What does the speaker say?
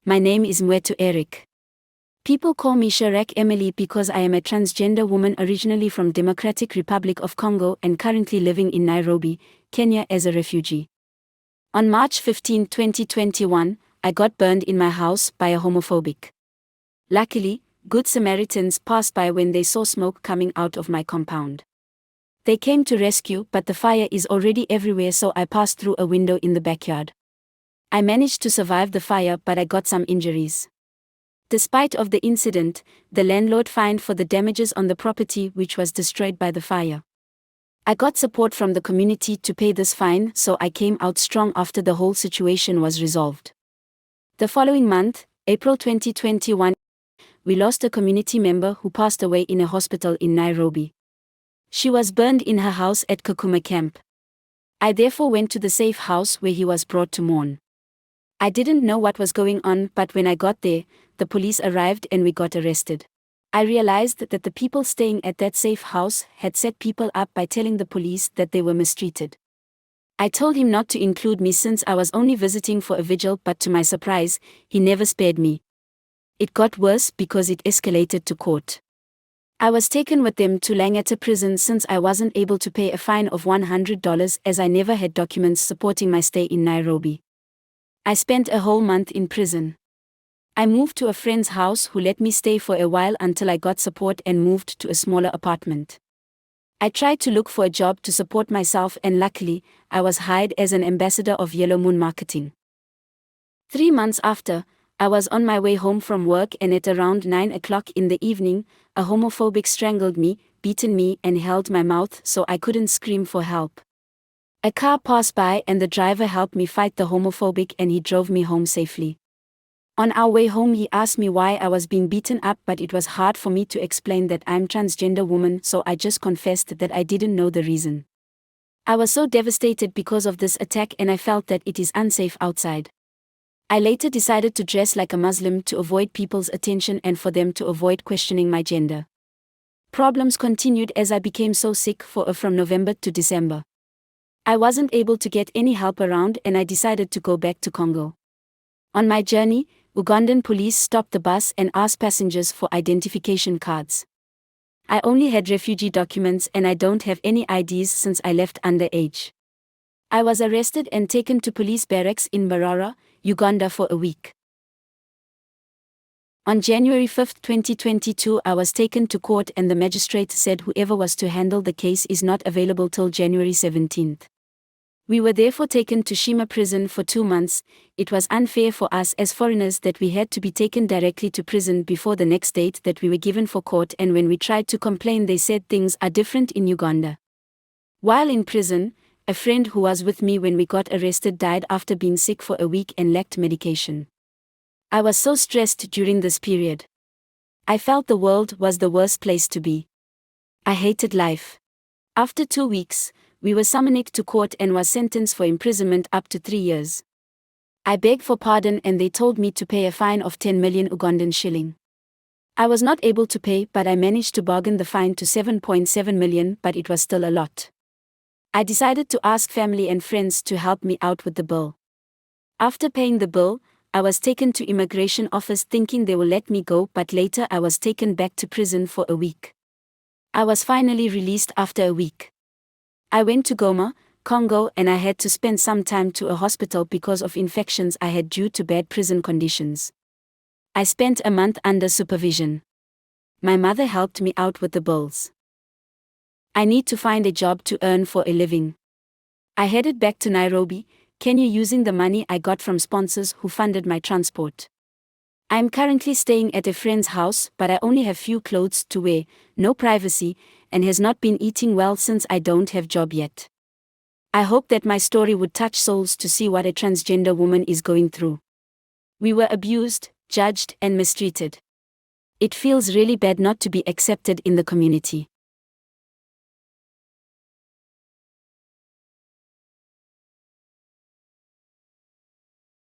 My name is Mwetu Eric. People call me Shirack Emily because I am a transgender woman originally from Democratic Republic of Congo and currently living in Nairobi, Kenya as a refugee. On March 15, 2021, I got burned in my house by a homophobic. Luckily, Good Samaritans passed by when they saw smoke coming out of my compound. They came to rescue, but the fire is already everywhere, so I passed through a window in the backyard. I managed to survive the fire, but I got some injuries. Despite of the incident, the landlord fined for the damages on the property which was destroyed by the fire. I got support from the community to pay this fine, so I came out strong after the whole situation was resolved. The following month, April 2021, we lost a community member who passed away in a hospital in Nairobi. She was burned in her house at Kakuma camp. I therefore went to the safe house where he was brought to mourn. I didn't know what was going on, but when I got there, the police arrived and we got arrested. I realized that the people staying at that safe house had set people up by telling the police that they were mistreated. I told him not to include me since I was only visiting for a vigil, but to my surprise, he never spared me. It got worse because it escalated to court. I was taken with them to Langata prison since I wasn't able to pay a fine of $100 as I never had documents supporting my stay in Nairobi. I spent a whole month in prison. I moved to a friend's house who let me stay for a while until I got support and moved to a smaller apartment. I tried to look for a job to support myself and luckily, I was hired as an ambassador of Yellow Moon Marketing. 3 months after, I was on my way home from work and at around 9 o'clock in the evening, a homophobic strangled me, beaten me and held my mouth so I couldn't scream for help. A car passed by and the driver helped me fight the homophobic and he drove me home safely. On our way home he asked me why I was being beaten up, but it was hard for me to explain that I'm transgender woman, so I just confessed that I didn't know the reason. I was so devastated because of this attack and I felt that it is unsafe outside. I later decided to dress like a Muslim to avoid people's attention and for them to avoid questioning my gender. Problems continued as I became so sick from November to December. I wasn't able to get any help around and I decided to go back to Congo. On my journey, Ugandan police stopped the bus and asked passengers for identification cards. I only had refugee documents and I don't have any IDs since I left underage. I was arrested and taken to police barracks in Mbarara, Uganda for a week. On January 5, 2022, I was taken to court and the magistrate said whoever was to handle the case is not available till January 17. We were therefore taken to Shima prison for 2 months. It was unfair for us as foreigners that we had to be taken directly to prison before the next date that we were given for court, and when we tried to complain they said things are different in Uganda. While in prison, a friend who was with me when we got arrested died after being sick for a week and lacked medication. I was so stressed during this period. I felt the world was the worst place to be. I hated life. After 2 weeks, we were summoned to court and was sentenced for imprisonment up to 3 years. I begged for pardon and they told me to pay a fine of 10 million Ugandan shilling. I was not able to pay, but I managed to bargain the fine to 7.7 million, but it was still a lot. I decided to ask family and friends to help me out with the bill. After paying the bill, I was taken to immigration office thinking they will let me go, but later I was taken back to prison for a week. I was finally released after a week. I went to Goma, Congo, and I had to spend some time to a hospital because of infections I had due to bad prison conditions. I spent a month under supervision. My mother helped me out with the bills. I need to find a job to earn for a living. I headed back to Nairobi, Kenya using the money I got from sponsors who funded my transport. I am currently staying at a friend's house, but I only have few clothes to wear, no privacy, and has not been eating well since I don't have job yet. I hope that my story would touch souls to see what a transgender woman is going through. We were abused, judged, and mistreated. It feels really bad not to be accepted in the community.